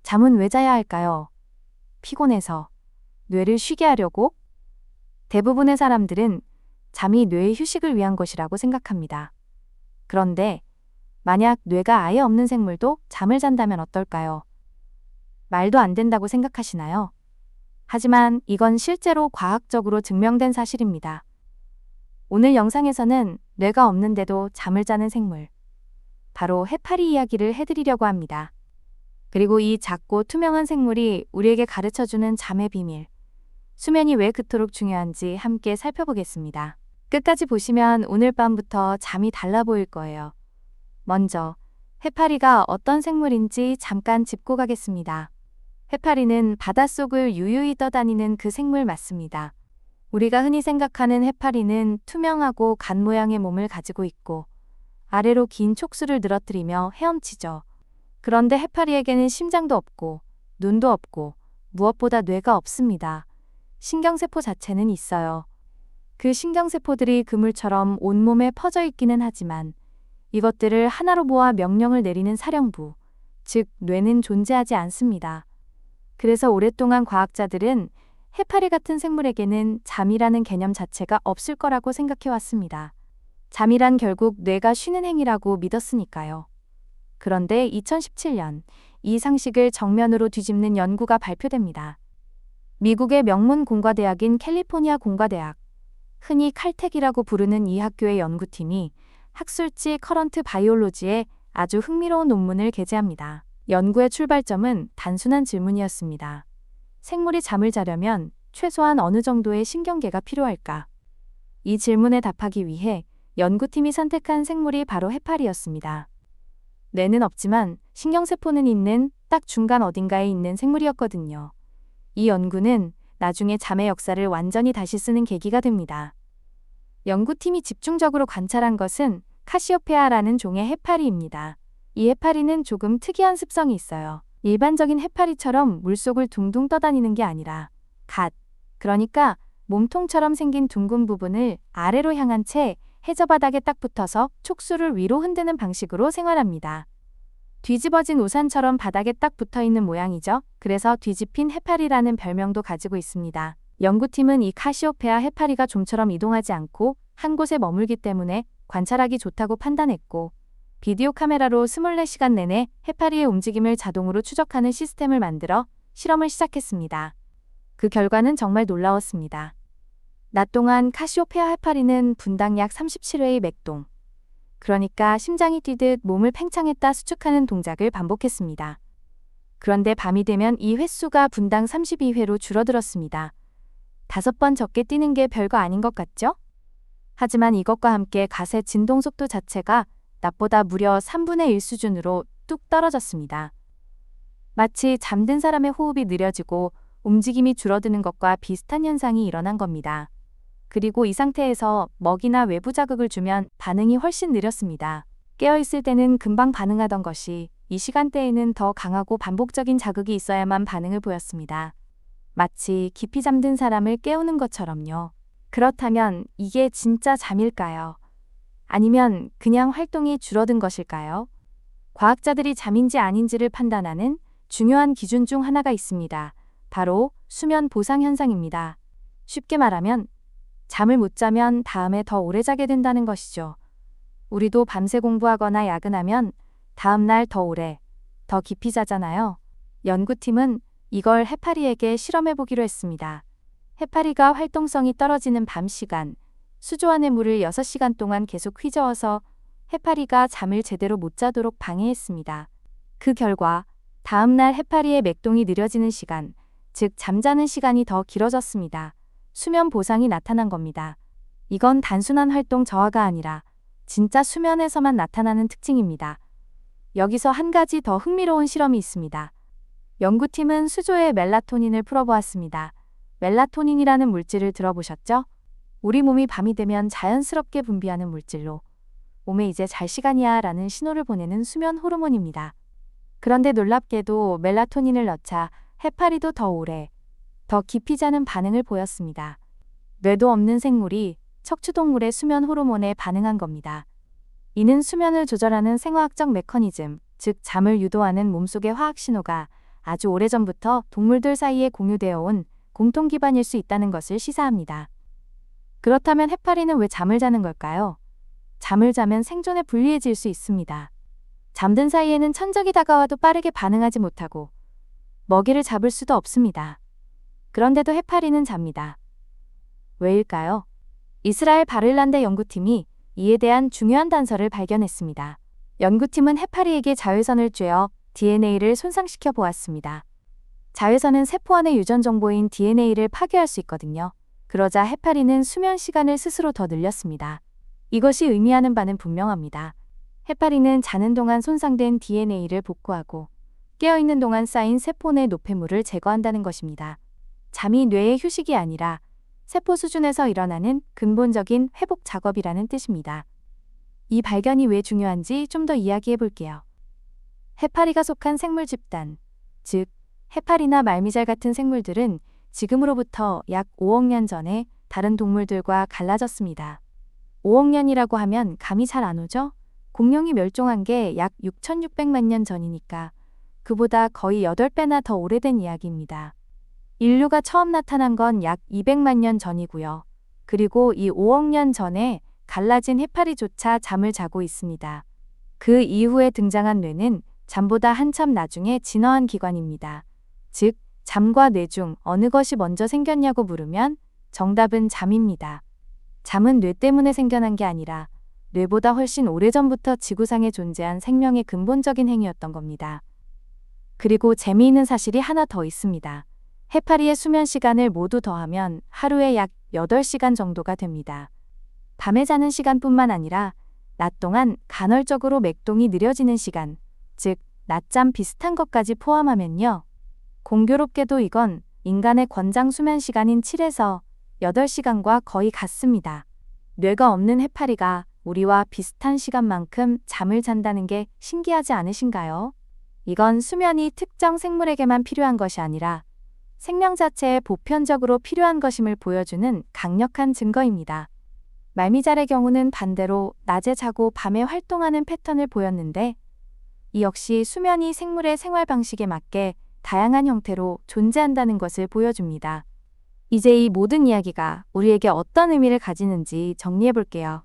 잠은 왜 자야 할까요? 피곤해서. 뇌를 쉬게 하려고? 대부분의 사람들은 잠이 뇌의 휴식을 위한 것이라고 생각합니다. 그런데 만약 뇌가 아예 없는 생물도 잠을 잔다면 어떨까요? 말도 안 된다고 생각하시나요? 하지만 이건 실제로 과학적으로 증명된 사실입니다. 오늘 영상에서는 뇌가 없는데도 잠을 자는 생물, 바로 해파리 이야기를 해드리려고 합니다. 그리고 이 작고 투명한 생물이 우리에게 가르쳐주는 잠의 비밀, 수면이 왜 그토록 중요한지 함께 살펴보겠습니다. 끝까지 보시면 오늘 밤부터 잠이 달라 보일 거예요. 먼저 해파리가 어떤 생물인지 잠깐 짚고 가겠습니다. 해파리는 바닷속을 유유히 떠다니는 그 생물 맞습니다. 우리가 흔히 생각하는 해파리는 투명하고 간 모양의 몸을 가지고 있고 아래로 긴 촉수를 늘어뜨리며 헤엄치죠. 그런데 해파리에게는 심장도 없고 눈도 없고 무엇보다 뇌가 없습니다. 신경세포 자체는 있어요. 그 신경세포들이 그물처럼 온몸에 퍼져 있기는 하지만 이것들을 하나로 모아 명령을 내리는 사령부, 즉 뇌는 존재하지 않습니다. 그래서 오랫동안 과학자들은 해파리 같은 생물에게는 잠이라는 개념 자체가 없을 거라고 생각해왔습니다. 잠이란 결국 뇌가 쉬는 행위라고 믿었으니까요. 그런데 2017년 이 상식을 정면으로 뒤집는 연구가 발표됩니다. 미국의 명문 공과대학인 캘리포니아 공과대학, 흔히 칼텍이라고 부르는 이 학교의 연구팀이 학술지 커런트 바이올로지에 아주 흥미로운 논문을 게재합니다. 연구의 출발점은 단순한 질문이었습니다. 생물이 잠을 자려면 최소한 어느 정도의 신경계가 필요할까? 이 질문에 답하기 위해 연구팀이 선택한 생물이 바로 해파리였습니다. 뇌는 없지만 신경세포는 있는 딱 중간 어딘가에 있는 생물이었거든요. 이 연구는 나중에 잠의 역사를 완전히 다시 쓰는 계기가 됩니다. 연구팀이 집중적으로 관찰한 것은 카시오페아라는 종의 해파리입니다. 이 해파리는 조금 특이한 습성이 있어요. 일반적인 해파리처럼 물속을 둥둥 떠다니는 게 아니라 그러니까 몸통처럼 생긴 둥근 부분을 아래로 향한 채 해저바닥에 딱 붙어서 촉수를 위로 흔드는 방식으로 생활합니다. 뒤집어진 우산처럼 바닥에 딱 붙어있는 모양이죠. 그래서 뒤집힌 해파리라는 별명도 가지고 있습니다. 연구팀은 이 카시오페아 해파리가 좀처럼 이동하지 않고 한 곳에 머물기 때문에 관찰하기 좋다고 판단했고 비디오 카메라로 24시간 내내 해파리의 움직임을 자동으로 추적하는 시스템을 만들어 실험을 시작했습니다. 그 결과는 정말 놀라웠습니다. 낮 동안 카시오페아 해파리는 분당 약 37회의 맥동, 그러니까 심장이 뛰듯 몸을 팽창했다 수축하는 동작을 반복했습니다. 그런데 밤이 되면 이 횟수가 분당 32회로 줄어들었습니다. 5번 적게 뛰는 게 별거 아닌 것 같죠? 하지만 이것과 함께 가세 진동 속도 자체가 낮보다 무려 3분의 1 수준으로 뚝 떨어졌습니다. 마치 잠든 사람의 호흡이 느려지고 움직임이 줄어드는 것과 비슷한 현상이 일어난 겁니다. 그리고 이 상태에서 먹이나 외부 자극을 주면 반응이 훨씬 느렸습니다. 깨어있을 때는 금방 반응하던 것이 이 시간대에는 더 강하고 반복적인 자극이 있어야만 반응을 보였습니다. 마치 깊이 잠든 사람을 깨우는 것처럼요. 그렇다면 이게 진짜 잠일까요? 아니면 그냥 활동이 줄어든 것일까요? 과학자들이 잠인지 아닌지를 판단하는 중요한 기준 중 하나가 있습니다. 바로 수면 보상 현상입니다. 쉽게 말하면 잠을 못 자면 다음에 더 오래 자게 된다는 것이죠. 우리도 밤새 공부하거나 야근하면 다음날 더 오래, 더 깊이 자잖아요. 연구팀은 이걸 해파리에게 실험해보기로 했습니다. 해파리가 활동성이 떨어지는 밤 시간, 수조 안의 물을 6시간 동안 계속 휘저어서 해파리가 잠을 제대로 못 자도록 방해했습니다. 그 결과 다음날 해파리의 맥동이 느려지는 시간, 즉 잠자는 시간이 더 길어졌습니다. 수면 보상이 나타난 겁니다. 이건 단순한 활동 저하가 아니라 진짜 수면에서만 나타나는 특징입니다. 여기서 한 가지 더 흥미로운 실험이 있습니다. 연구팀은 수조에 멜라토닌을 풀어보았습니다. 멜라토닌이라는 물질을 들어보셨죠? 우리 몸이 밤이 되면 자연스럽게 분비하는 물질로 몸에 이제 잘 시간이야 라는 신호를 보내는 수면 호르몬입니다. 그런데 놀랍게도 멜라토닌을 넣자 해파리도 더 오래, 더 깊이 자는 반응을 보였습니다. 뇌도 없는 생물이 척추동물의 수면 호르몬에 반응한 겁니다. 이는 수면을 조절하는 생화학적 메커니즘, 즉 잠을 유도하는 몸속의 화학 신호가 아주 오래전부터 동물들 사이에 공유되어 온 공통 기반일 수 있다는 것을 시사합니다. 그렇다면 해파리는 왜 잠을 자는 걸까요? 잠을 자면 생존에 불리해질 수 있습니다. 잠든 사이에는 천적이 다가와도 빠르게 반응하지 못하고 먹이를 잡을 수도 없습니다. 그런데도 해파리는 잡니다. 왜일까요? 이스라엘 바를란대 연구팀이 이에 대한 중요한 단서를 발견했습니다. 연구팀은 해파리에게 자외선을 쬐어 DNA를 손상시켜 보았습니다. 자외선은 세포 안의 유전 정보인 DNA를 파괴할 수 있거든요. 그러자 해파리는 수면 시간을 스스로 더 늘렸습니다. 이것이 의미하는 바는 분명합니다. 해파리는 자는 동안 손상된 DNA를 복구하고 깨어있는 동안 쌓인 세포 내 노폐물을 제거한다는 것입니다. 잠이 뇌의 휴식이 아니라 세포 수준에서 일어나는 근본적인 회복 작업이라는 뜻입니다. 이 발견이 왜 중요한지 좀 더 이야기해 볼게요. 해파리가 속한 생물 집단, 즉 해파리나 말미잘 같은 생물들은 지금으로부터 약 5억 년 전에 다른 동물들과 갈라졌습니다. 5억 년이라고 하면 감이 잘 안 오죠? 공룡이 멸종한 게 약 6,600만 년 전이니까 그보다 거의 8배나 더 오래된 이야기입니다. 인류가 처음 나타난 건 약 200만 년 전이고요. 그리고 이 5억 년 전에 갈라진 해파리조차 잠을 자고 있습니다. 그 이후에 등장한 뇌는 잠보다 한참 나중에 진화한 기관입니다. 즉, 잠과 뇌 중 어느 것이 먼저 생겼냐고 물으면 정답은 잠입니다. 잠은 뇌 때문에 생겨난 게 아니라 뇌보다 훨씬 오래전부터 지구상에 존재한 생명의 근본적인 행위였던 겁니다. 그리고 재미있는 사실이 하나 더 있습니다. 해파리의 수면 시간을 모두 더하면 하루에 약 8시간 정도가 됩니다. 밤에 자는 시간뿐만 아니라 낮 동안 간헐적으로 맥동이 느려지는 시간, 즉 낮잠 비슷한 것까지 포함하면요. 공교롭게도 이건 인간의 권장 수면 시간인 7에서 8시간과 거의 같습니다. 뇌가 없는 해파리가 우리와 비슷한 시간만큼 잠을 잔다는 게 신기하지 않으신가요? 이건 수면이 특정 생물에게만 필요한 것이 아니라 생명 자체에 보편적으로 필요한 것임을 보여주는 강력한 증거입니다. 말미잘의 경우는 반대로 낮에 자고 밤에 활동하는 패턴을 보였는데 이 역시 수면이 생물의 생활 방식에 맞게 다양한 형태로 존재한다는 것을 보여줍니다. 이제 이 모든 이야기가 우리에게 어떤 의미를 가지는지 정리해 볼게요.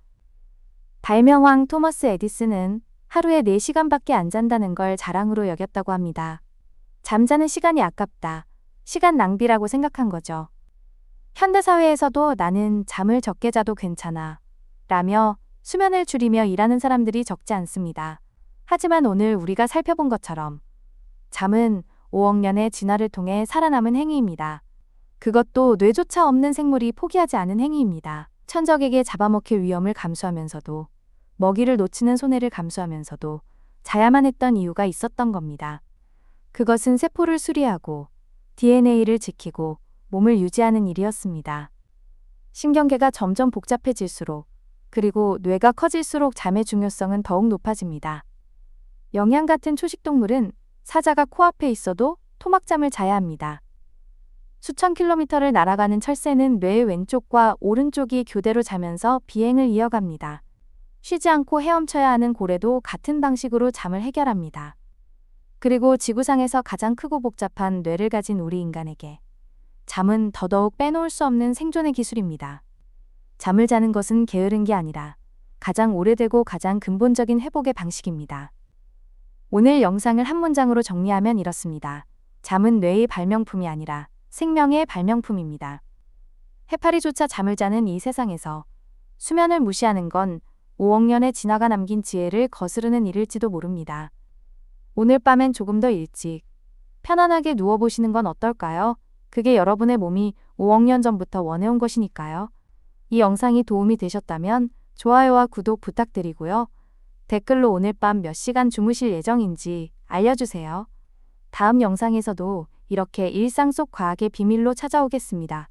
발명왕 토머스 에디슨은 하루에 4시간밖에 안 잔다는 걸 자랑으로 여겼다고 합니다. 잠자는 시간이 아깝다. 시간 낭비라고 생각한 거죠. 현대사회에서도 나는 잠을 적게 자도 괜찮아 라며 수면을 줄이며 일하는 사람들이 적지 않습니다. 하지만 오늘 우리가 살펴본 것처럼 잠은 5억 년의 진화를 통해 살아남은 행위입니다. 그것도 뇌조차 없는 생물이 포기하지 않은 행위입니다. 천적에게 잡아먹힐 위험을 감수하면서도 먹이를 놓치는 손해를 감수하면서도 자야만 했던 이유가 있었던 겁니다. 그것은 세포를 수리하고 DNA를 지키고 몸을 유지하는 일이었습니다. 신경계가 점점 복잡해질수록 그리고 뇌가 커질수록 잠의 중요성은 더욱 높아집니다. 영양 같은 초식동물은 사자가 코앞에 있어도 토막잠을 자야 합니다. 수천 킬로미터를 날아가는 철새는 뇌의 왼쪽과 오른쪽이 교대로 자면서 비행을 이어갑니다. 쉬지 않고 헤엄쳐야 하는 고래도 같은 방식으로 잠을 해결합니다. 그리고 지구상에서 가장 크고 복잡한 뇌를 가진 우리 인간에게 잠은 더더욱 빼놓을 수 없는 생존의 기술입니다. 잠을 자는 것은 게으른 게 아니라 가장 오래되고 가장 근본적인 회복의 방식입니다. 오늘 영상을 한 문장으로 정리하면 이렇습니다. 잠은 뇌의 발명품이 아니라 생명의 발명품입니다. 해파리조차 잠을 자는 이 세상에서 수면을 무시하는 건 5억 년의 진화가 남긴 지혜를 거스르는 일일지도 모릅니다. 오늘 밤엔 조금 더 일찍 편안하게 누워보시는 건 어떨까요? 그게 여러분의 몸이 5억 년 전부터 원해온 것이니까요. 이 영상이 도움이 되셨다면 좋아요와 구독 부탁드리고요. 댓글로 오늘 밤 몇 시간 주무실 예정인지 알려주세요. 다음 영상에서도 이렇게 일상 속 과학의 비밀로 찾아오겠습니다.